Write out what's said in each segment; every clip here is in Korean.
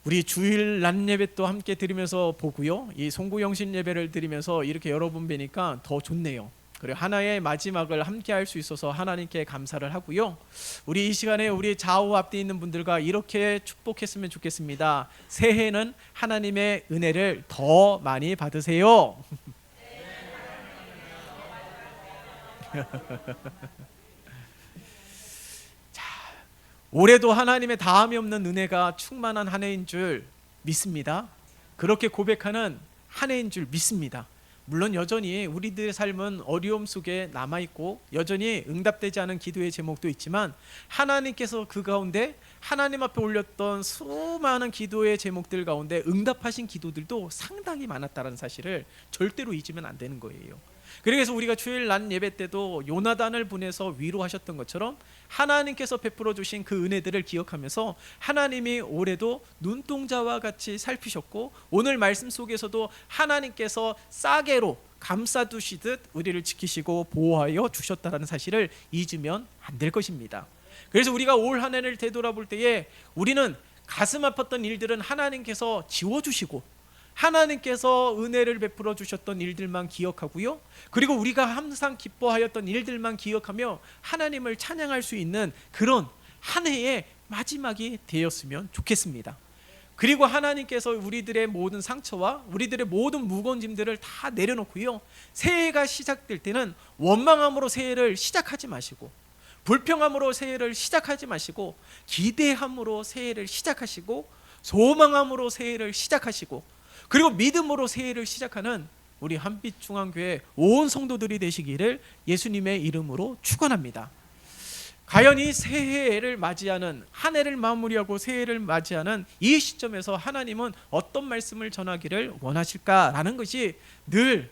우리 주일 낮 예배 또 함께 드리면서 보고요. 이 송구영신 예배를 드리면서 이렇게 여러 분 뵈니까 더 좋네요. 그리고 하나의 마지막을 함께 할 수 있어서 하나님께 감사를 하고요. 우리 이 시간에 우리 좌우 앞뒤 있는 분들과 이렇게 축복했으면 좋겠습니다. 새해는 하나님의 은혜를 더 많이 받으세요. 올해도 하나님의 다함이 없는 은혜가 충만한 한 해인 줄 믿습니다. 그렇게 고백하는 한 해인 줄 믿습니다. 물론 여전히 우리들의 삶은 어려움 속에 남아있고 여전히 응답되지 않은 기도의 제목도 있지만 하나님께서 그 가운데 하나님 앞에 올렸던 수많은 기도의 제목들 가운데 응답하신 기도들도 상당히 많았다는 사실을 절대로 잊으면 안 되는 거예요. 그래서 우리가 주일 낮 예배 때도 요나단을 보내서 위로하셨던 것처럼 하나님께서 베풀어 주신 그 은혜들을 기억하면서 하나님이 올해도 눈동자와 같이 살피셨고 오늘 말씀 속에서도 하나님께서 싸게로 감싸두시듯 우리를 지키시고 보호하여 주셨다는 사실을 잊으면 안 될 것입니다. 그래서 우리가 올 한 해를 되돌아볼 때에 우리는 가슴 아팠던 일들은 하나님께서 지워주시고 하나님께서 은혜를 베풀어 주셨던 일들만 기억하고요. 그리고 우리가 항상 기뻐하였던 일들만 기억하며 하나님을 찬양할 수 있는 그런 한 해의 마지막이 되었으면 좋겠습니다. 그리고 하나님께서 우리들의 모든 상처와 우리들의 모든 무거운 짐들을 다 내려놓고요. 새해가 시작될 때는 원망함으로 새해를 시작하지 마시고 불평함으로 새해를 시작하지 마시고 기대함으로 새해를 시작하시고 소망함으로 새해를 시작하시고 그리고 믿음으로 새해를 시작하는 우리 한빛중앙교회 온 성도들이 되시기를 예수님의 이름으로 축원합니다. 과연 이 새해를 맞이하는 한 해를 마무리하고 새해를 맞이하는 이 시점에서 하나님은 어떤 말씀을 전하기를 원하실까라는 것이 늘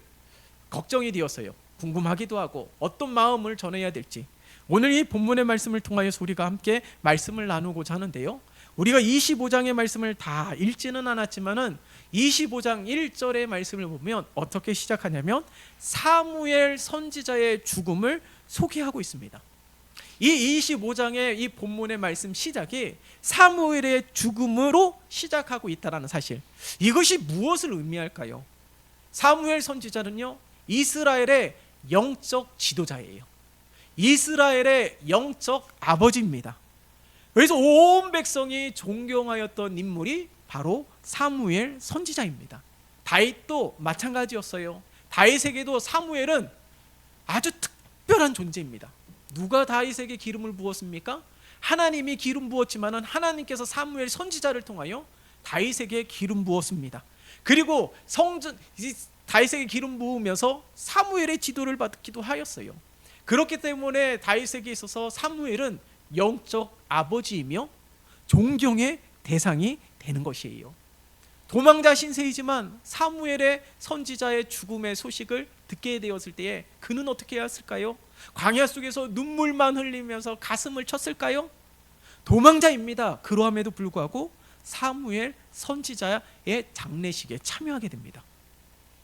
걱정이 되었어요. 궁금하기도 하고 어떤 마음을 전해야 될지 오늘 이 본문의 말씀을 통하여서 우리가 함께 말씀을 나누고자 하는데요. 우리가 25장의 말씀을 다 읽지는 않았지만은 25장 1절의 말씀을 보면 어떻게 시작하냐면 사무엘 선지자의 죽음을 소개하고 있습니다. 이 25장의 이 본문의 말씀 시작이 사무엘의 죽음으로 시작하고 있다는 사실, 이것이 무엇을 의미할까요? 사무엘 선지자는요 이스라엘의 영적 지도자예요. 이스라엘의 영적 아버지입니다. 그래서 온 백성이 존경하였던 인물이 바로 사무엘 선지자입니다. 다윗도 마찬가지였어요. 다윗에게도 사무엘은 아주 특별한 존재입니다. 누가 다윗에게 기름을 부었습니까? 하나님이 기름 부었지만은 하나님께서 사무엘 선지자를 통하여 다윗에게 기름 부었습니다. 그리고 다윗에게 기름 부으면서 사무엘의 지도를 받기도 하였어요. 그렇기 때문에 다윗에게 있어서 사무엘은 영적 아버지이며 존경의 대상이 되는 것이에요. 도망자 신세이지만 사무엘의 선지자의 죽음의 소식을 듣게 되었을 때에 그는 어떻게 했을까요? 광야 속에서 눈물만 흘리면서 가슴을 쳤을까요? 도망자입니다. 그러함에도 불구하고 사무엘 선지자의 장례식에 참여하게 됩니다.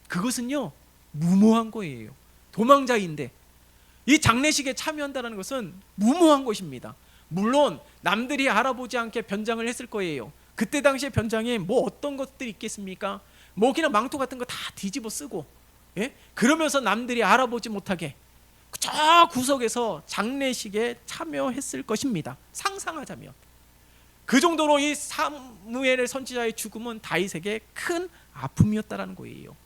그것은요 무모한 거예요. 도망자인데 이 장례식에 참여한다는 것은 무모한 것입니다. 물론 남들이 알아보지 않게 변장을 했을 거예요. 그때 당시에 변장에 뭐 어떤 것들이 있겠습니까? 뭐 그냥 망토 같은 거 다 뒤집어 쓰고 그러면서 남들이 알아보지 못하게 저 구석에서 장례식에 참여했을 것입니다. 상상하자면 그 정도로 이 사무엘의 선지자의 죽음은 다윗에게 큰 아픔이었다는 거예요.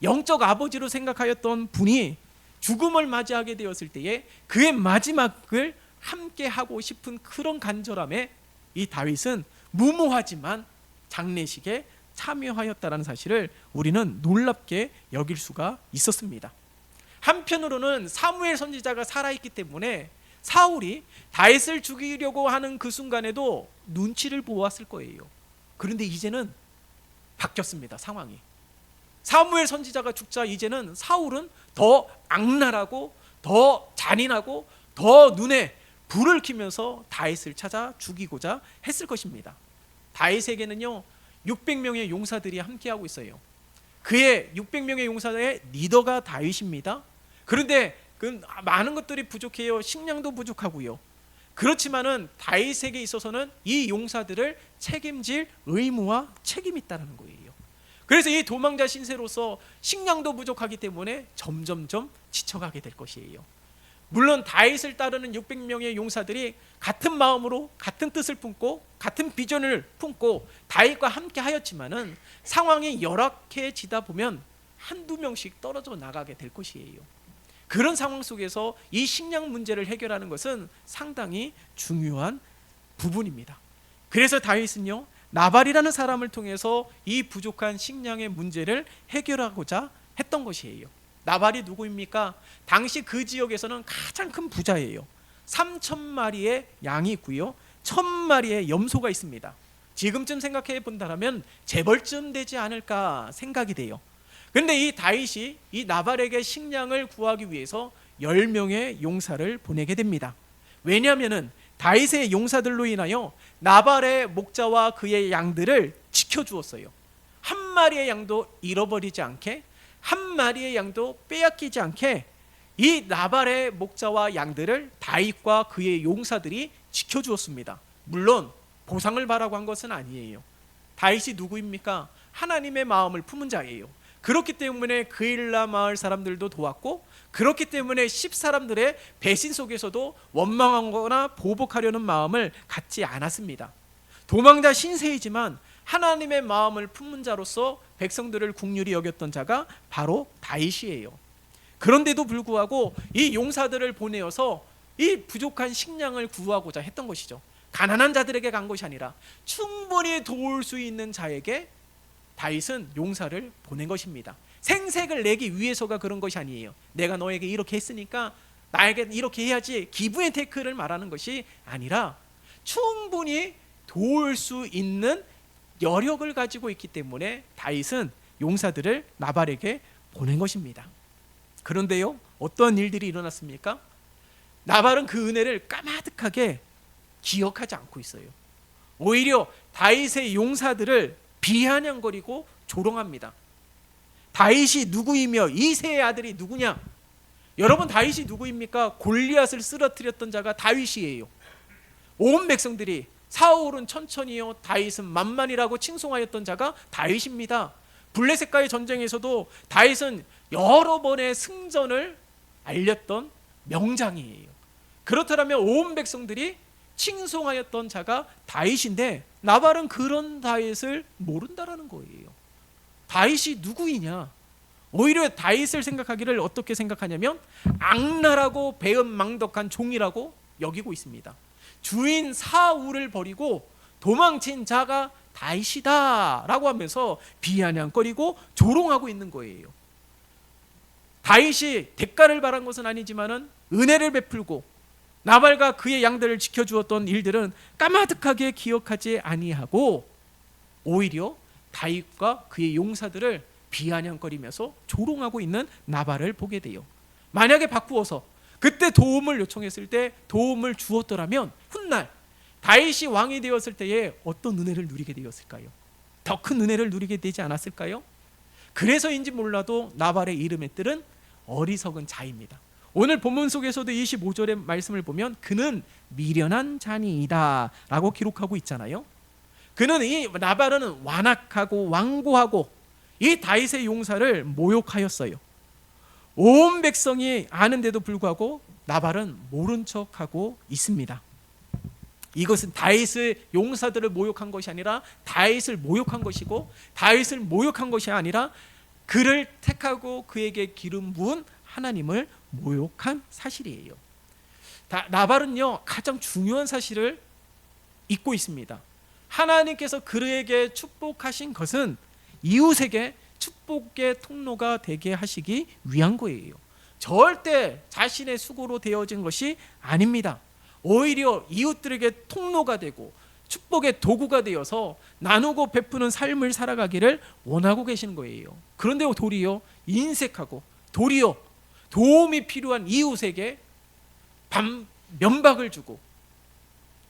영적 아버지로 생각하였던 분이 죽음을 맞이하게 되었을 때에 그의 마지막을 함께 하고 싶은 그런 간절함에 이 다윗은 무모하지만 장례식에 참여하였다는 사실을 우리는 놀랍게 여길 수가 있었습니다. 한편으로는 사무엘 선지자가 살아있기 때문에 사울이 다윗을 죽이려고 하는 그 순간에도 눈치를 보았을 거예요. 그런데 이제는 바뀌었습니다. 상황이. 사무엘 선지자가 죽자 이제는 사울은 더 악랄하고 더 잔인하고 더 눈에 불을 켜면서 다윗을 찾아 죽이고자 했을 것입니다. 다윗에게는요 600명의 용사들이 함께하고 있어요. 그의 600명의 용사의 리더가 다윗입니다. 그런데 그 많은 것들이 부족해요. 식량도 부족하고요. 그렇지만은 다윗에게 있어서는 이 용사들을 책임질 의무와 책임이 있다는 거예요. 그래서 이 도망자 신세로서 식량도 부족하기 때문에 점점점 지쳐가게 될 것이에요. 물론 다윗을 따르는 600명의 용사들이 같은 마음으로 같은 뜻을 품고 같은 비전을 품고 다윗과 함께 하였지만은 상황이 열악해지다 보면 한두 명씩 떨어져 나가게 될 것이에요. 그런 상황 속에서 이 식량 문제를 해결하는 것은 상당히 중요한 부분입니다. 그래서 다윗은요, 나발이라는 사람을 통해서 이 부족한 식량의 문제를 해결하고자 했던 것이에요. 나발이 누구입니까? 당시 그 지역에서는 가장 큰 부자예요. 3,000마리의 양이 있고요, 1,000마리의 염소가 있습니다. 지금쯤 생각해 본다면 재벌쯤 되지 않을까 생각이 돼요. 그런데 이 다윗이 이 나발에게 식량을 구하기 위해서 10명의 용사를 보내게 됩니다. 왜냐하면 다윗의 용사들로 인하여 나발의 목자와 그의 양들을 지켜주었어요. 한 마리의 양도 잃어버리지 않게, 한 마리의 양도 빼앗기지 않게 이 나발의 목자와 양들을 다윗과 그의 용사들이 지켜주었습니다. 물론 보상을 바라고 한 것은 아니에요. 다윗이 누구입니까? 하나님의 마음을 품은 자예요. 그렇기 때문에 그일라 마을 사람들도 도왔고, 그렇기 때문에 10사람들의 배신 속에서도 원망하거나 보복하려는 마음을 갖지 않았습니다. 도망자 신세이지만 하나님의 마음을 품은 자로서 백성들을 긍휼히 여겼던 자가 바로 다윗이에요. 그런데도 불구하고 이 용사들을 보내어서 이 부족한 식량을 구하고자 했던 것이죠. 가난한 자들에게 간 것이 아니라 충분히 도울 수 있는 자에게 다윗은 용사를 보낸 것입니다. 생색을 내기 위해서가 그런 것이 아니에요. 내가 너에게 이렇게 했으니까 나에게 이렇게 해야지, 기브앤 테이크를 말하는 것이 아니라 충분히 도울 수 있는 여력을 가지고 있기 때문에 다윗은 용사들을 나발에게 보낸 것입니다. 그런데요, 어떤 일들이 일어났습니까? 나발은 그 은혜를 까마득하게 기억하지 않고 있어요. 오히려 다윗의 용사들을 비아냥거리고 조롱합니다. 다윗이 누구이며 이새의 아들이 누구냐? 여러분, 다윗이 누구입니까? 골리앗을 쓰러뜨렸던 자가 다윗이에요. 온 백성들이 사울은 천천히요, 다윗은 만만이라고 칭송하였던 자가 다윗입니다. 블레셋과의 전쟁에서도 다윗은 여러 번의 승전을 알렸던 명장이에요. 그렇다면 온 백성들이 칭송하였던 자가 다윗인데 나발은 그런 다윗을 모른다라는 거예요. 다윗이 누구이냐? 오히려 다윗을 생각하기를 어떻게 생각하냐면 악랄하고 배은망덕한 종이라고 여기고 있습니다. 주인 사울을 버리고 도망친 자가 다윗이다 라고 하면서 비아냥거리고 조롱하고 있는 거예요. 다윗이 대가를 바란 것은 아니지만은 은혜를 베풀고 나발과 그의 양들을 지켜주었던 일들은 까마득하게 기억하지 아니하고 오히려 다윗과 그의 용사들을 비아냥거리면서 조롱하고 있는 나발을 보게 돼요. 만약에 바꾸어서 그때 도움을 요청했을 때 도움을 주었더라면 훗날 다윗이 왕이 되었을 때에 어떤 은혜를 누리게 되었을까요? 더 큰 은혜를 누리게 되지 않았을까요? 그래서인지 몰라도 나발의 이름의 뜻은 어리석은 자입니다. 오늘 본문 속에서도 25절의 말씀을 보면 그는 미련한 자니이다 라고 기록하고 있잖아요. 그는 이 나발은 완악하고 완고하고 이 다윗의 용사를 모욕하였어요. 온 백성이 아는데도 불구하고 나발은 모른 척하고 있습니다. 이것은 다윗의 용사들을 모욕한 것이 아니라 다윗을 모욕한 것이고, 다윗을 모욕한 것이 아니라 그를 택하고 그에게 기름 부은 하나님을 모욕한 사실이에요. 나발은요, 가장 중요한 사실을 잊고 있습니다. 하나님께서 그에게 축복하신 것은 이웃에게 축복의 통로가 되게 하시기 위한 거예요. 절대 자신의 수고로 되어진 것이 아닙니다. 오히려 이웃들에게 통로가 되고 축복의 도구가 되어서 나누고 베푸는 삶을 살아가기를 원하고 계시는 거예요. 그런데 도리어 인색하고 도리어 도움이 필요한 이웃에게 면박을 주고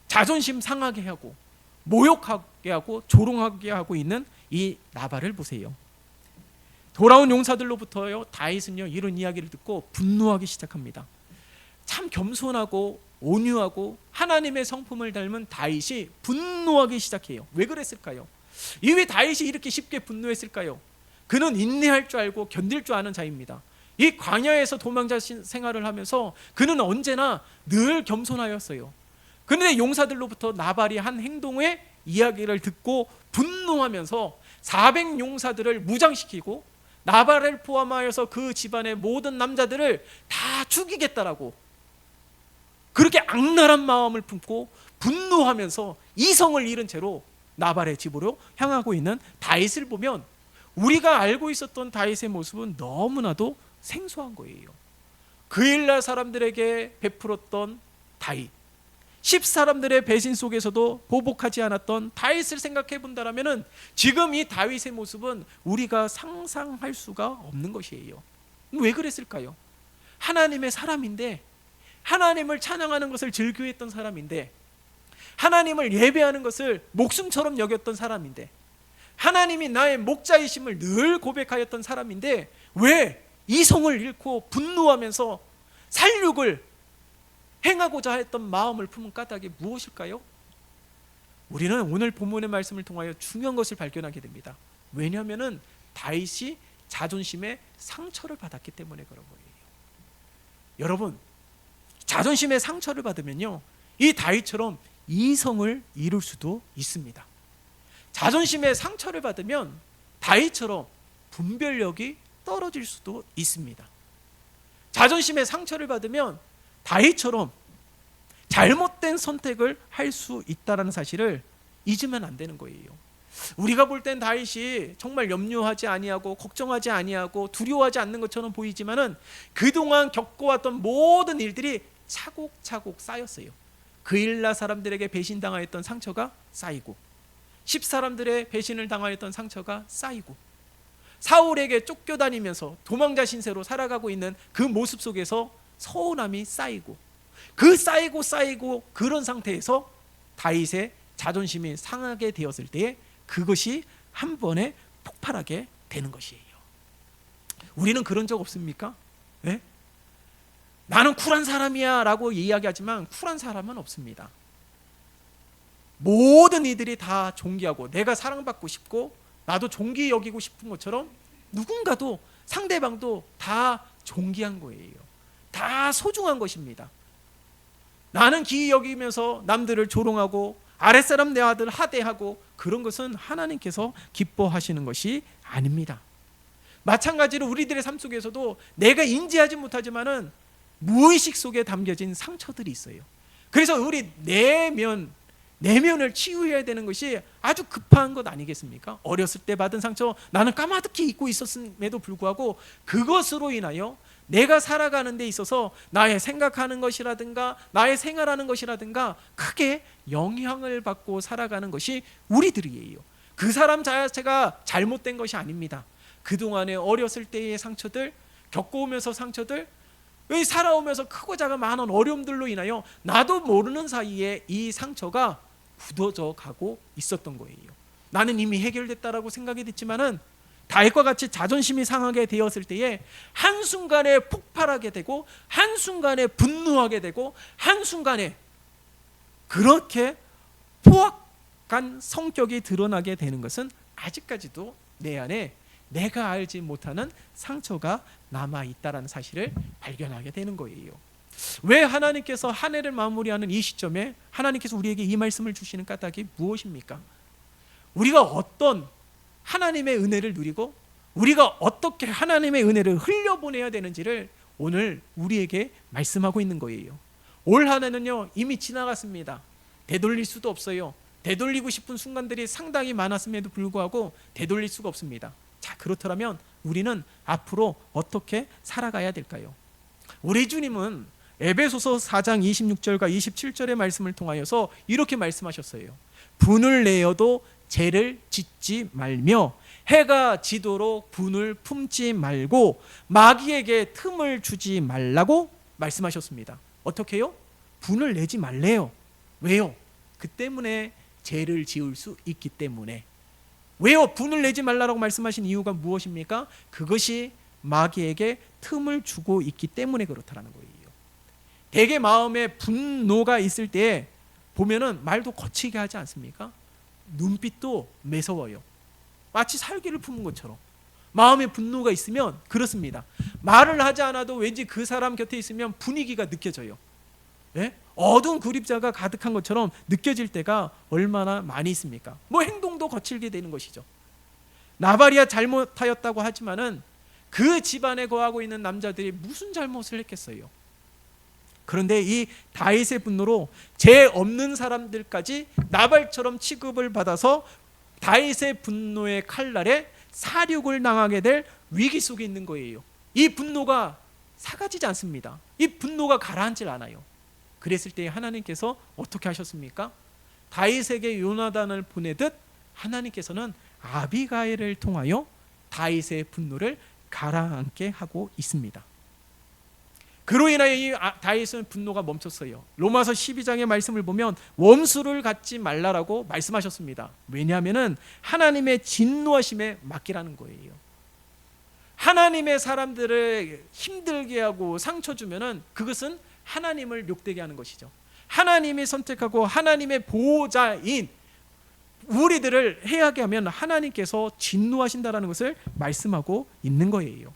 자존심 상하게 하고 모욕하게 하고 조롱하게 하고 있는 이 나발을 보세요. 돌아온 용사들로부터요, 다윗은요 이런 이야기를 듣고 분노하기 시작합니다. 참 겸손하고 온유하고 하나님의 성품을 닮은 다윗이 분노하기 시작해요. 왜 그랬을까요? 왜 다윗이 이렇게 쉽게 분노했을까요? 그는 인내할 줄 알고 견딜 줄 아는 자입니다. 이 광야에서 도망자 생활을 하면서 그는 언제나 늘 겸손하였어요. 그런데 용사들로부터 나발이 한 행동의 이야기를 듣고 분노하면서 400용사들을 무장시키고 나발을 포함하여서 그 집안의 모든 남자들을 다 죽이겠다라고 그렇게 악랄한 마음을 품고 분노하면서 이성을 잃은 채로 나발의 집으로 향하고 있는 다윗을 보면 우리가 알고 있었던 다윗의 모습은 너무나도 생소한 거예요. 그 일날 사람들에게 베풀었던 다윗, 10사람들의 배신 속에서도 보복하지 않았던 다윗을 생각해 본다면 지금 이 다윗의 모습은 우리가 상상할 수가 없는 것이에요. 왜 그랬을까요? 하나님의 사람인데, 하나님을 찬양하는 것을 즐겨했던 사람인데, 하나님을 예배하는 것을 목숨처럼 여겼던 사람인데, 하나님이 나의 목자이심을 늘 고백하였던 사람인데 왜 이성을 잃고 분노하면서 살육을 행하고자 했던 마음을 품은 까닭이 무엇일까요? 우리는 오늘 본문의 말씀을 통하여 중요한 것을 발견하게 됩니다. 왜냐하면 다윗이 자존심의 상처를 받았기 때문에 그런 거예요. 여러분, 자존심의 상처를 받으면요, 이 다윗처럼 이성을 잃을 수도 있습니다. 자존심의 상처를 받으면 다윗처럼 분별력이 떨어질 수도 있습니다. 자존심의 상처를 받으면 다윗처럼 잘못된 선택을 할 수 있다는 사실을 잊으면 안 되는 거예요. 우리가 볼 땐 다윗이 정말 염려하지 아니하고 걱정하지 아니하고 두려워하지 않는 것처럼 보이지만은 그동안 겪어왔던 모든 일들이 차곡차곡 쌓였어요. 그 일날 사람들에게 배신당하였던 상처가 쌓이고, 10사람들의 배신을 당하였던 상처가 쌓이고, 사울에게 쫓겨다니면서 도망자 신세로 살아가고 있는 그 모습 속에서 서운함이 쌓이고, 그 쌓이고 그런 상태에서 다윗의 자존심이 상하게 되었을 때에 그것이 한 번에 폭발하게 되는 것이에요. 우리는 그런 적 없습니까? 네? 나는 쿨한 사람이야 라고 이야기하지만 쿨한 사람은 없습니다. 모든 이들이 다 존귀하고 내가 사랑받고 싶고 나도 존귀 여기고 싶은 것처럼 누군가도 상대방도 다 존귀한 거예요. 다 소중한 것입니다. 나는 기이 여기면서 남들을 조롱하고 아랫사람 내 아들 하대하고 그런 것은 하나님께서 기뻐하시는 것이 아닙니다. 마찬가지로 우리들의 삶 속에서도 내가 인지하지 못하지만은 무의식 속에 담겨진 상처들이 있어요. 그래서 우리 내면을 치유해야 되는 것이 아주 급한 것 아니겠습니까? 어렸을 때 받은 상처 나는 까마득히 잊고 있었음에도 불구하고 그것으로 인하여 내가 살아가는 데 있어서 나의 생각하는 것이라든가 나의 생활하는 것이라든가 크게 영향을 받고 살아가는 것이 우리들이에요. 그 사람 자체가 잘못된 것이 아닙니다. 그동안의 어렸을 때의 상처들, 겪어오면서 상처들, 살아오면서 크고 작은 많은 어려움들로 인하여 나도 모르는 사이에 이 상처가 굳어져 가고 있었던 거예요. 나는 이미 해결됐다라고 생각이 됐지만은 다윗과 같이 자존심이 상하게 되었을 때에 한순간에 폭발하게 되고 한순간에 분노하게 되고 한순간에 그렇게 포악한 성격이 드러나게 되는 것은 아직까지도 내 안에 내가 알지 못하는 상처가 남아있다는 사실을 발견하게 되는 거예요. 왜 하나님께서 한 해를 마무리하는 이 시점에 하나님께서 우리에게 이 말씀을 주시는 까닭이 무엇입니까? 우리가 어떤 하나님의 은혜를 누리고 우리가 어떻게 하나님의 은혜를 흘려보내야 되는지를 오늘 우리에게 말씀하고 있는 거예요. 올 한 해는요 이미 지나갔습니다. 되돌릴 수도 없어요. 되돌리고 싶은 순간들이 상당히 많았음에도 불구하고 되돌릴 수가 없습니다. 자, 그렇다면 우리는 앞으로 어떻게 살아가야 될까요? 우리 주님은 에베소서 4장 26절과 27절의 말씀을 통하여서 이렇게 말씀하셨어요. 분을 내어도 죄를 짓지 말며 해가 지도록 분을 품지 말고 마귀에게 틈을 주지 말라고 말씀하셨습니다. 어떻게 해요? 분을 내지 말래요. 왜요? 그 때문에 죄를 지을 수 있기 때문에. 왜요? 분을 내지 말라고 말씀하신 이유가 무엇입니까? 그것이 마귀에게 틈을 주고 있기 때문에 그렇다는 거예요. 대개 마음에 분노가 있을 때 보면은 말도 거치게 하지 않습니까? 눈빛도 매서워요. 마치 살기를 품은 것처럼. 마음에 분노가 있으면 그렇습니다. 말을 하지 않아도 왠지 그 사람 곁에 있으면 분위기가 느껴져요. 예? 어두운 그림자가 가득한 것처럼 느껴질 때가 얼마나 많이 있습니까? 뭐 행동도 거칠게 되는 것이죠. 나발이야 잘못하였다고 하지만은 그 집안에 거하고 있는 남자들이 무슨 잘못을 했겠어요? 그런데 이 다윗의 분노로 죄 없는 사람들까지 나발처럼 취급을 받아서 다윗의 분노의 칼날에 사륙을 당하게 될 위기 속에 있는 거예요. 이 분노가 사라지지 않습니다. 이 분노가 가라앉질 않아요. 그랬을 때 하나님께서 어떻게 하셨습니까? 다윗에게 요나단을 보내듯 하나님께서는 아비가일을 통하여 다윗의 분노를 가라앉게 하고 있습니다. 그로 인하여 이 다윗은 분노가 멈췄어요. 로마서 12장의 말씀을 보면 원수를 갖지 말라라고 말씀하셨습니다. 왜냐하면 하나님의 진노하심에 맡기라는 거예요. 하나님의 사람들을 힘들게 하고 상처 주면은 그것은 하나님을 욕되게 하는 것이죠. 하나님이 선택하고 하나님의 보호자인 우리들을 해하게 하면 하나님께서 진노하신다라는 것을 말씀하고 있는 거예요.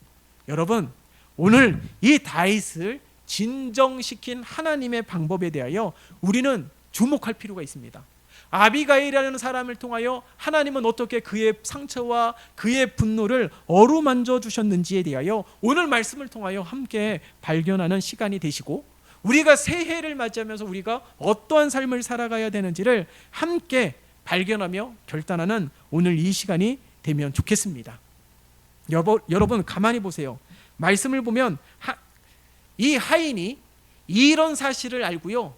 여러분, 오늘 이 다윗을 진정시킨 하나님의 방법에 대하여 우리는 주목할 필요가 있습니다. 아비가일이라는 사람을 통하여 하나님은 어떻게 그의 상처와 그의 분노를 어루만져 주셨는지에 대하여 오늘 말씀을 통하여 함께 발견하는 시간이 되시고, 우리가 새해를 맞이하면서 우리가 어떠한 삶을 살아가야 되는지를 함께 발견하며 결단하는 오늘 이 시간이 되면 좋겠습니다. 여러분 가만히 보세요. 말씀을 보면 이 하인이 이런 사실을 알고요,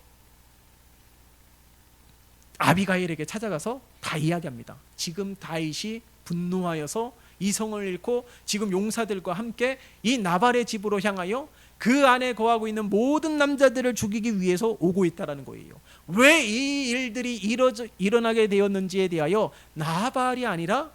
아비가일에게 찾아가서 다 이야기합니다. 지금 다윗이 분노하여서 이성을 잃고 지금 용사들과 함께 이 나발의 집으로 향하여 그 안에 거하고 있는 모든 남자들을 죽이기 위해서 오고 있다는 거예요. 왜 이 일들이 일어나게 되었는지에 대하여 나발이 아니라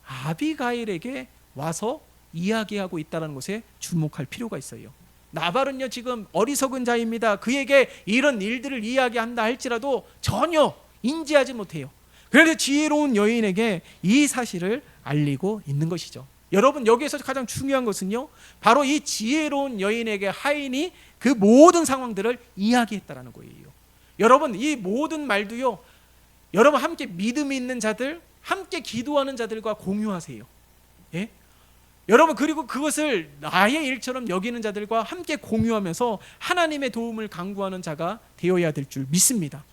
아비가일에게 와서 이야기하고 있다는 것에 주목할 필요가 있어요. 나발은요 지금 어리석은 자입니다. 그에게 이런 일들을 이야기한다 할지라도 전혀 인지하지 못해요. 그래서 지혜로운 여인에게 이 사실을 알리고 있는 것이죠. 여러분, 여기에서 가장 중요한 것은요, 바로 이 지혜로운 여인에게 하인이 그 모든 상황들을 이야기했다라는 거예요. 여러분, 이 모든 말도요, 여러분 함께 믿음이 있는 자들, 함께 기도하는 자들과 공유하세요. 예? 여러분, 그리고 그것을 나의 일처럼 여기는 자들과 함께 공유하면서 하나님의 도움을 간구하는 자가 되어야 될 줄 믿습니다.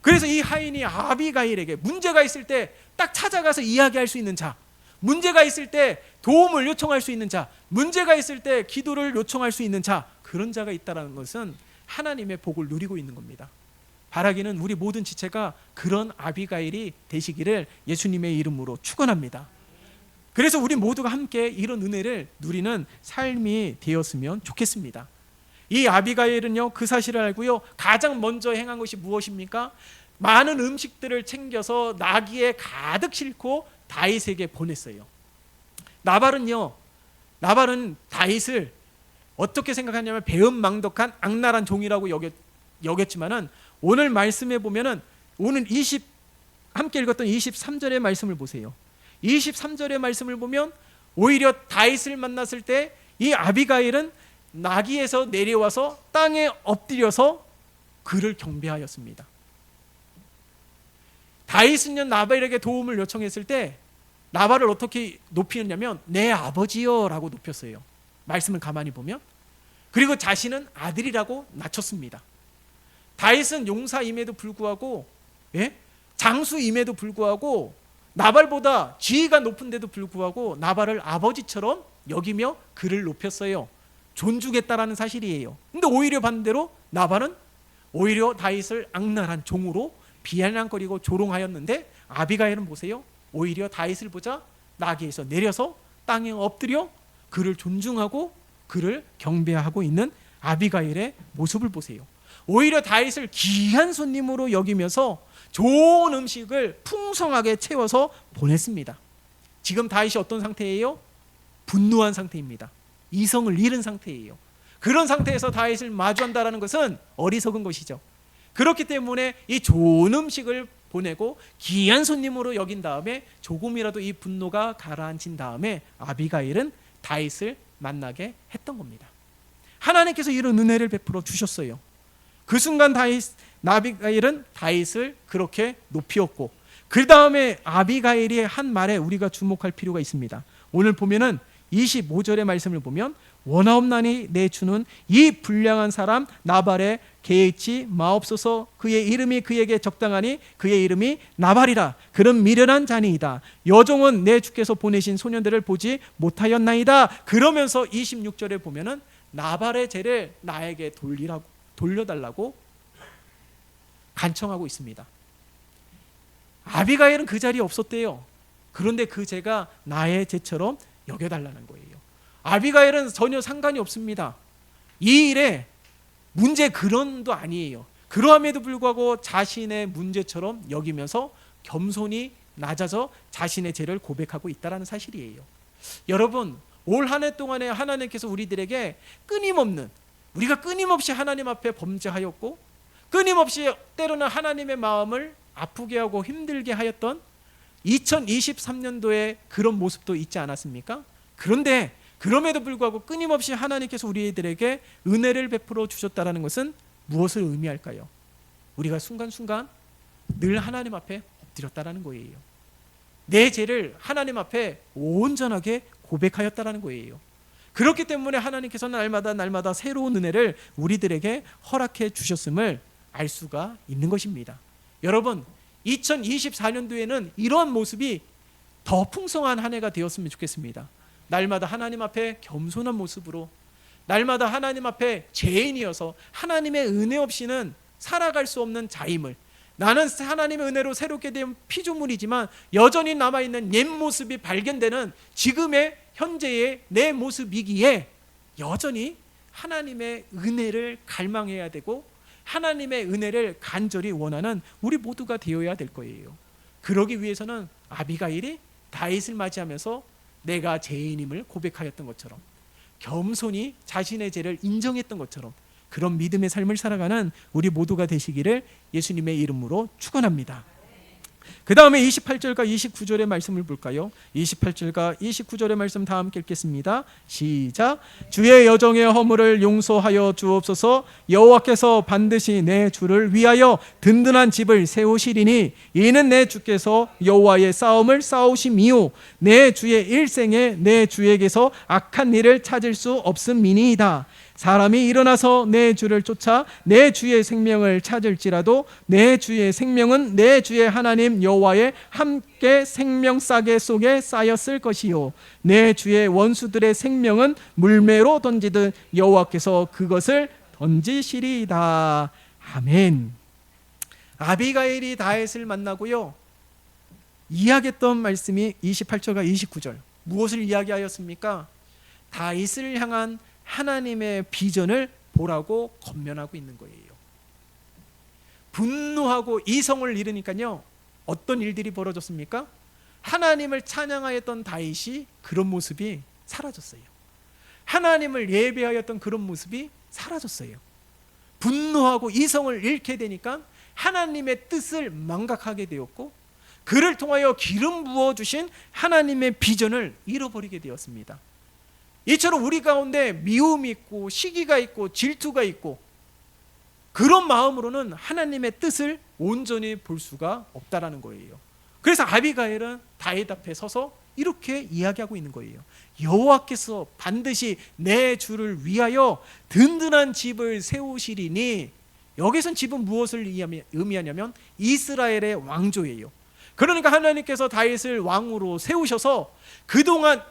그래서 이 하인이 아비가일에게 문제가 있을 때 딱 찾아가서 이야기할 수 있는 자, 문제가 있을 때 도움을 요청할 수 있는 자, 문제가 있을 때 기도를 요청할 수 있는 자, 그런 자가 있다는 것은 하나님의 복을 누리고 있는 겁니다. 바라기는 우리 모든 지체가 그런 아비가일이 되시기를 예수님의 이름으로 축원합니다. 그래서 우리 모두가 함께 이런 은혜를 누리는 삶이 되었으면 좋겠습니다. 이 아비가일은요, 그 사실을 알고요, 가장 먼저 행한 것이 무엇입니까? 많은 음식들을 챙겨서 나귀에 가득 싣고 다윗에게 보냈어요. 나발은 다윗을 어떻게 생각하냐면 배은망덕한 악랄한 종이라고 여겼지만은 오늘 말씀에 보면은 오늘 함께 읽었던 23절의 말씀을 보세요. 23절의 말씀을 보면 오히려 다윗을 만났을 때 이 아비가일은 나귀에서 내려와서 땅에 엎드려서 그를 경배하였습니다. 다윗은요, 나발에게 도움을 요청했을 때 나발을 어떻게 높이느냐면 내 아버지여 라고 높였어요. 말씀을 가만히 보면. 그리고 자신은 아들이라고 낮췄습니다. 다윗은 용사임에도 불구하고, 장수임에도 불구하고 나발보다 지위가 높은데도 불구하고 나발을 아버지처럼 여기며 그를 높였어요. 존중했다라는 사실이에요. 근데 오히려 반대로 나발은 오히려 다윗을 악랄한 종으로 비아냥거리고 조롱하였는데, 아비가일은 보세요. 오히려 다윗을 보자 나귀에서 내려서 땅에 엎드려 그를 존중하고 그를 경배하고 있는 아비가일의 모습을 보세요. 오히려 다윗을 귀한 손님으로 여기면서 좋은 음식을 풍성하게 채워서 보냈습니다. 지금 다윗이 어떤 상태예요? 분노한 상태입니다. 이성을 잃은 상태예요. 그런 상태에서 다윗을 마주한다는 것은 어리석은 것이죠. 그렇기 때문에 이 좋은 음식을 보내고 귀한 손님으로 여긴 다음에 조금이라도 이 분노가 가라앉힌 다음에 아비가일은 다윗을 만나게 했던 겁니다. 하나님께서 이런 은혜를 베풀어 주셨어요. 그 순간 아비가일은 다윗을 그렇게 높이었고, 그 다음에 아비가일이 한 말에 우리가 주목할 필요가 있습니다. 오늘 보면은 25절의 말씀을 보면 원하옵나니 내 주는 이 불량한 사람 나발에 개의치 마옵소서. 그의 이름이 그에게 적당하니 그의 이름이 나발이라. 그런 미련한 자니이다. 여종은 내 주께서 보내신 소년들을 보지 못하였나이다. 그러면서 26절에 보면은 나발의 죄를 나에게 돌려달라고 간청하고 있습니다. 아비가일은 그 자리에 없었대요. 그런데 그 죄가 나의 죄처럼 여겨달라는 거예요. 아비가일은 전혀 상관이 없습니다. 이 일에 문제 근원도 아니에요. 그러함에도 불구하고 자신의 문제처럼 여기면서 겸손히 낮아져 자신의 죄를 고백하고 있다는 사실이에요. 여러분, 올 한 해 동안에 하나님께서 우리들에게 우리가 끊임없이 하나님 앞에 범죄하였고, 끊임없이 때로는 하나님의 마음을 아프게 하고 힘들게 하였던 2023년도에 그런 모습도 있지 않았습니까? 그런데 그럼에도 불구하고 끊임없이 하나님께서 우리들에게 은혜를 베풀어 주셨다는 것은 무엇을 의미할까요? 우리가 순간순간 늘 하나님 앞에 엎드렸다는 거예요. 내 죄를 하나님 앞에 온전하게 고백하였다는 거예요. 그렇기 때문에 하나님께서는 날마다 새로운 은혜를 우리들에게 허락해 주셨음을 알 수가 있는 것입니다. 여러분, 2024년도에는 이러한 모습이 더 풍성한 한 해가 되었으면 좋겠습니다. 날마다 하나님 앞에 겸손한 모습으로, 날마다 하나님 앞에 죄인이어서 하나님의 은혜 없이는 살아갈 수 없는 자임을, 나는 하나님의 은혜로 새롭게 된 피조물이지만 여전히 남아있는 옛 모습이 발견되는 지금의 현재의 내 모습이기에 여전히 하나님의 은혜를 갈망해야 되고 하나님의 은혜를 간절히 원하는 우리 모두가 되어야 될 거예요. 그러기 위해서는 아비가일이 다윗을 맞이하면서 내가 죄인임을 고백하였던 것처럼, 겸손히 자신의 죄를 인정했던 것처럼 그런 믿음의 삶을 살아가는 우리 모두가 되시기를 예수님의 이름으로 축원합니다. 그 다음에 28절과 29절의 말씀을 볼까요? 28절과 29절의 말씀 다 함께 읽겠습니다. 시작. 주의 여종의 허물을 용서하여 주옵소서. 여호와께서 반드시 내 주를 위하여 든든한 집을 세우시리니 이는 내 주께서 여호와의 싸움을 싸우심이요 내 주의 일생에 내 주에게서 악한 일을 찾을 수 없음이니이다. 사람이 일어나서 내 주를 쫓아 내 주의 생명을 찾을지라도 내 주의 생명은 내 주의 하나님 여호와의 함께 생명 싸개 속에 쌓였을 것이요 내 주의 원수들의 생명은 물매로 던지듯 여호와께서 그것을 던지시리이다. 아멘. 아비가일이 다윗을 만나고요, 이야기했던 말씀이 28절과 29절 무엇을 이야기하였습니까? 다윗을 향한 하나님의 비전을 보라고 권면하고 있는 거예요. 분노하고 이성을 잃으니까요, 어떤 일들이 벌어졌습니까? 하나님을 찬양하였던 다윗이 그런 모습이 사라졌어요. 하나님을 예배하였던 그런 모습이 사라졌어요. 분노하고 이성을 잃게 되니까 하나님의 뜻을 망각하게 되었고, 그를 통하여 기름 부어주신 하나님의 비전을 잃어버리게 되었습니다. 이처럼 우리 가운데 미움이 있고 시기가 있고 질투가 있고 그런 마음으로는 하나님의 뜻을 온전히 볼 수가 없다라는 거예요. 그래서 아비가일은 다윗 앞에 서서 이렇게 이야기하고 있는 거예요. 여호와께서 반드시 내 주를 위하여 든든한 집을 세우시리니, 여기선 집은 무엇을 의미하냐면 이스라엘의 왕조예요. 그러니까 하나님께서 다윗을 왕으로 세우셔서 그동안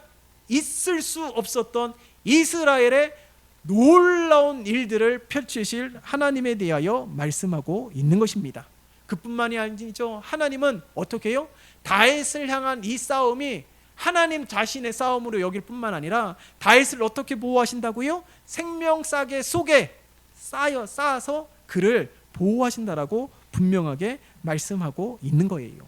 있을 수 없었던 이스라엘의 놀라운 일들을 펼치실 하나님에 대하여 말씀하고 있는 것입니다. 그뿐만이 아니죠. 하나님은 어떻게 해요? 다윗을 향한 이 싸움이 하나님 자신의 싸움으로 여길 뿐만 아니라 다윗을 어떻게 보호하신다고요? 생명싸개 속에 쌓아서 그를 보호하신다라고 분명하게 말씀하고 있는 거예요.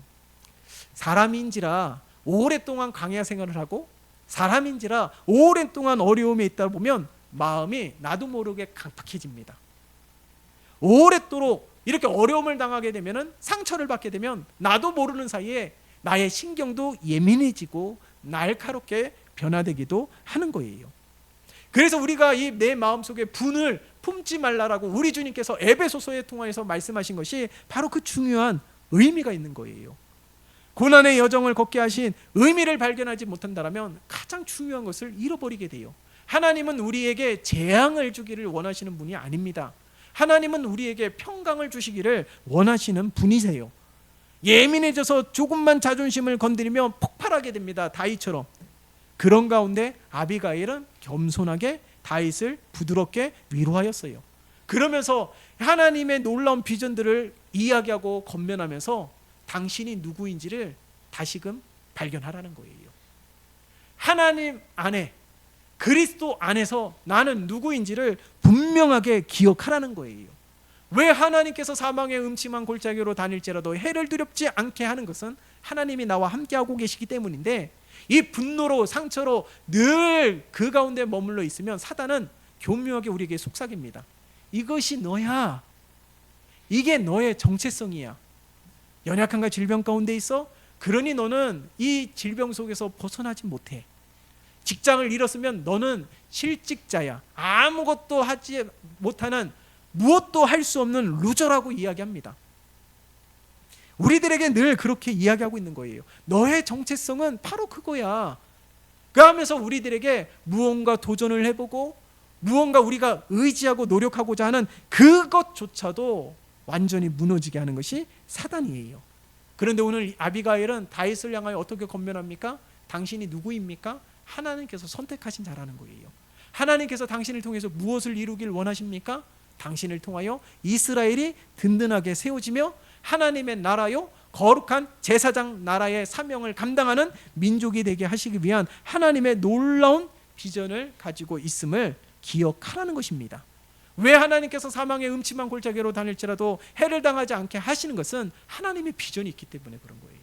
사람인지라 오랫동안 광야 생활을 하고 사람인지라 오랜 동안 어려움에 있다 보면 마음이 나도 모르게 강팍해집니다. 오랫도록 이렇게 어려움을 당하게 되면, 상처를 받게 되면 나도 모르는 사이에 나의 신경도 예민해지고 날카롭게 변화되기도 하는 거예요. 그래서 우리가 이 내 마음속에 분을 품지 말라라고 우리 주님께서 에베소서에 통하여서 말씀하신 것이 바로 그 중요한 의미가 있는 거예요. 고난의 여정을 걷게 하신 의미를 발견하지 못한다면 가장 중요한 것을 잃어버리게 돼요. 하나님은 우리에게 재앙을 주기를 원하시는 분이 아닙니다. 하나님은 우리에게 평강을 주시기를 원하시는 분이세요. 예민해져서 조금만 자존심을 건드리면 폭발하게 됩니다. 다윗처럼. 그런 가운데 아비가일은 겸손하게 다윗을 부드럽게 위로하였어요. 그러면서 하나님의 놀라운 비전들을 이야기하고 권면하면서 당신이 누구인지를 다시금 발견하라는 거예요. 하나님 안에, 그리스도 안에서 나는 누구인지를 분명하게 기억하라는 거예요. 왜 하나님께서 사망의 음침한 골짜기로 다닐지라도 해를 두렵지 않게 하는 것은 하나님이 나와 함께하고 계시기 때문인데, 이 분노로 상처로 늘 그 가운데 머물러 있으면 사단은 교묘하게 우리에게 속삭입니다. 이것이 너야. 이게 너의 정체성이야. 연약함과 질병 가운데 있어? 그러니 너는 이 질병 속에서 벗어나지 못해. 직장을 잃었으면 너는 실직자야. 아무것도 하지 못하는, 무엇도 할 수 없는 루저라고 이야기합니다. 우리들에게 늘 그렇게 이야기하고 있는 거예요. 너의 정체성은 바로 그거야. 그러면서 우리들에게 무언가 도전을 해보고 무언가 우리가 의지하고 노력하고자 하는 그것조차도 완전히 무너지게 하는 것이 사단이에요. 그런데 오늘 아비가일은 다윗을 향하여 어떻게 권면합니까? 당신이 누구입니까? 하나님께서 선택하신 자라는 거예요. 하나님께서 당신을 통해서 무엇을 이루길 원하십니까? 당신을 통하여 이스라엘이 든든하게 세워지며 하나님의 나라요 거룩한 제사장 나라의 사명을 감당하는 민족이 되게 하시기 위한 하나님의 놀라운 비전을 가지고 있음을 기억하라는 것입니다. 왜 하나님께서 사망의 음침한 골짜기로 다닐지라도 해를 당하지 않게 하시는 것은 하나님의 비전이 있기 때문에 그런 거예요.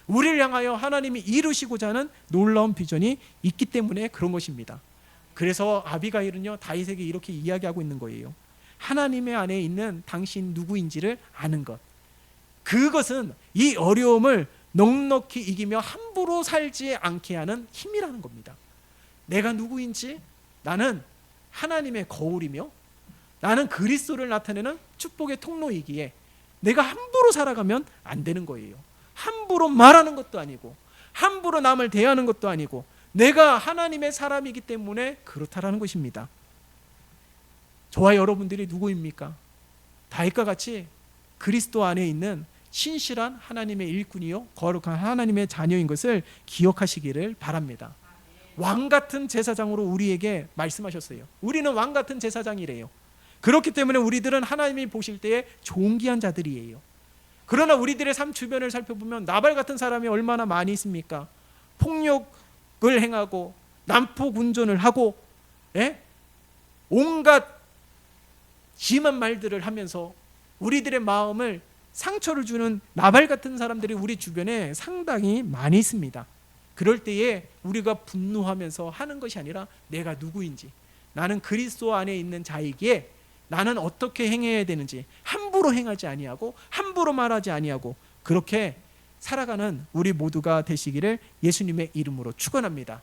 우리를 향하여 하나님이 이루시고자 하는 놀라운 비전이 있기 때문에 그런 것입니다. 그래서 아비가일은요 다윗에게 이렇게 이야기하고 있는 거예요. 하나님의 안에 있는 당신 누구인지를 아는 것, 그것은 이 어려움을 넉넉히 이기며 함부로 살지 않게 하는 힘이라는 겁니다. 내가 누구인지, 나는 하나님의 거울이며 나는 그리스도를 나타내는 축복의 통로이기에 내가 함부로 살아가면 안 되는 거예요. 함부로 말하는 것도 아니고 함부로 남을 대하는 것도 아니고 내가 하나님의 사람이기 때문에 그렇다라는 것입니다. 저와 여러분들이 누구입니까? 다윗과 같이 그리스도 안에 있는 신실한 하나님의 일꾼이요 거룩한 하나님의 자녀인 것을 기억하시기를 바랍니다. 왕같은 제사장으로 우리에게 말씀하셨어요. 우리는 왕같은 제사장이래요. 그렇기 때문에 우리들은 하나님이 보실 때에 존귀한 자들이에요. 그러나 우리들의 삶 주변을 살펴보면 나발 같은 사람이 얼마나 많이 있습니까? 폭력을 행하고 난폭 운전을 하고 온갖 심한 말들을 하면서 우리들의 마음을 상처를 주는 나발 같은 사람들이 우리 주변에 상당히 많이 있습니다. 그럴 때에 우리가 분노하면서 하는 것이 아니라 내가 누구인지, 나는 그리스도 안에 있는 자이기에 나는 어떻게 행해야 되는지 함부로 행하지 아니하고 함부로 말하지 아니하고 그렇게 살아가는 우리 모두가 되시기를 예수님의 이름으로 축원합니다.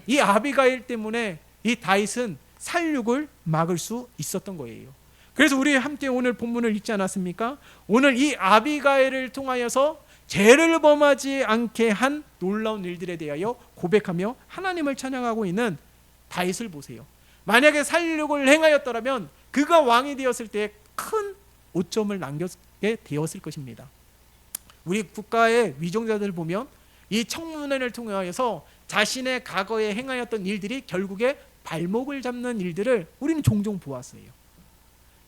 이 아비가일 때문에 이 다윗은 살육을 막을 수 있었던 거예요. 그래서 우리 함께 오늘 본문을 읽지 않았습니까? 오늘 이 아비가일을 통하여서 죄를 범하지 않게 한 놀라운 일들에 대하여 고백하며 하나님을 찬양하고 있는 다윗을 보세요. 만약에 살육을 행하였더라면 그가 왕이 되었을 때 큰 오점을 남겼게 되었을 것입니다. 우리 국가의 위정자들 보면 이 청문회를 통하여서 자신의 과거에 행하였던 일들이 결국에 발목을 잡는 일들을 우리는 종종 보았어요.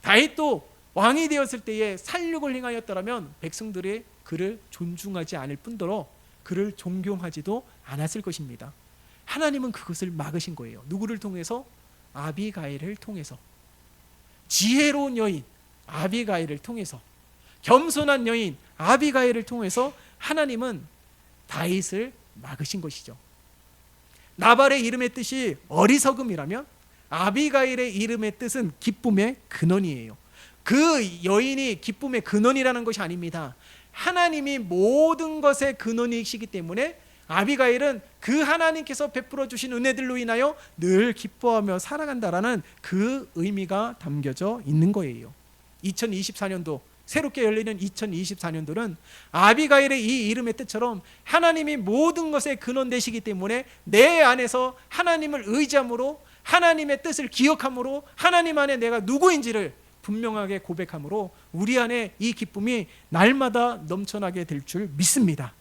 다윗도 왕이 되었을 때에 살육을 행하였더라면 백성들이 그를 존중하지 않을 뿐더러 그를 존경하지도 않았을 것입니다. 하나님은 그것을 막으신 거예요. 누구를 통해서? 아비가일을 통해서. 지혜로운 여인 아비가일을 통해서, 겸손한 여인 아비가일을 통해서 하나님은 다윗을 막으신 것이죠. 나발의 이름의 뜻이 어리석음이라면 아비가일의 이름의 뜻은 기쁨의 근원이에요. 그 여인이 기쁨의 근원이라는 것이 아닙니다. 하나님이 모든 것의 근원이시기 때문에 아비가일은 그 하나님께서 베풀어 주신 은혜들로 인하여 늘 기뻐하며 살아간다라는 그 의미가 담겨져 있는 거예요. 2024년도 새롭게 열리는 2024년도는 아비가일의 이 이름의 뜻처럼 하나님이 모든 것의 근원 되시기 때문에 내 안에서 하나님을 의지함으로 하나님의 뜻을 기억함으로 하나님 안에 내가 누구인지를 분명하게 고백함으로 우리 안에 이 기쁨이 날마다 넘쳐나게 될 줄 믿습니다.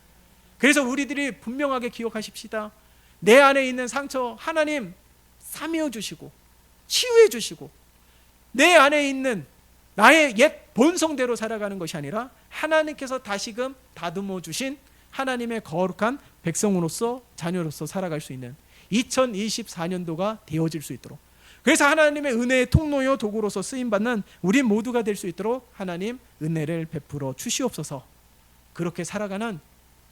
그래서 우리들이 분명하게 기억하십시다. 내 안에 있는 상처 하나님 사미어 주시고 치유해 주시고 내 안에 있는 나의 옛 본성대로 살아가는 것이 아니라 하나님께서 다시금 다듬어 주신 하나님의 거룩한 백성으로서 자녀로서 살아갈 수 있는 2024년도가 되어질 수 있도록, 그래서 하나님의 은혜의 통로요 도구로서 쓰임받는 우리 모두가 될 수 있도록 하나님 은혜를 베풀어 주시옵소서. 그렇게 살아가는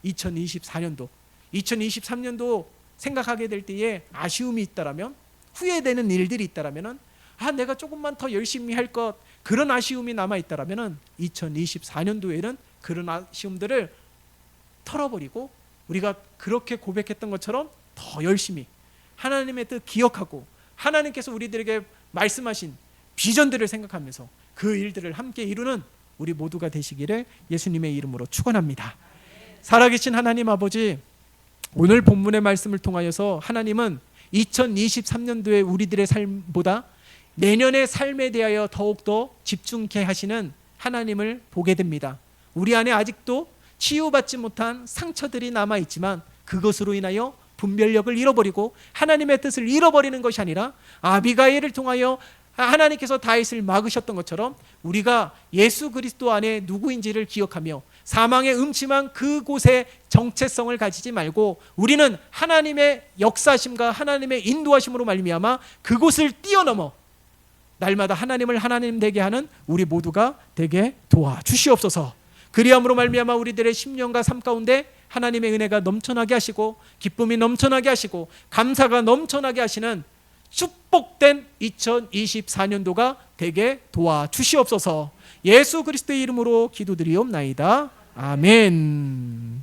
2024년도 2023년도 생각하게 될 때에 아쉬움이 있다라면, 후회되는 일들이 있다라면, 내가 조금만 더 열심히 할 것, 그런 아쉬움이 남아있다라면 2024년도에는 그런 아쉬움들을 털어버리고 우리가 그렇게 고백했던 것처럼 더 열심히 하나님의 뜻 기억하고 하나님께서 우리들에게 말씀하신 비전들을 생각하면서 그 일들을 함께 이루는 우리 모두가 되시기를 예수님의 이름으로 축원합니다. 살아계신 하나님 아버지, 오늘 본문의 말씀을 통하여서 하나님은 2023년도에 우리들의 삶보다 내년의 삶에 대하여 더욱더 집중케 하시는 하나님을 보게 됩니다. 우리 안에 아직도 치유받지 못한 상처들이 남아있지만 그것으로 인하여 분별력을 잃어버리고 하나님의 뜻을 잃어버리는 것이 아니라 아비가일을 통하여 하나님께서 다윗을 막으셨던 것처럼 우리가 예수 그리스도 안에 누구인지를 기억하며 사망의 음침한 그곳에 정체성을 가지지 말고 우리는 하나님의 역사심과 하나님의 인도하심으로 말미암아 그곳을 뛰어넘어 날마다 하나님을 하나님 되게 하는 우리 모두가 되게 도와주시옵소서. 그리함으로 말미암아 우리들의 심령과 삶 가운데 하나님의 은혜가 넘쳐나게 하시고 기쁨이 넘쳐나게 하시고 감사가 넘쳐나게 하시는 축복된 2024년도가 되게 도와주시옵소서. 예수 그리스도의 이름으로 기도드리옵나이다. 아멘.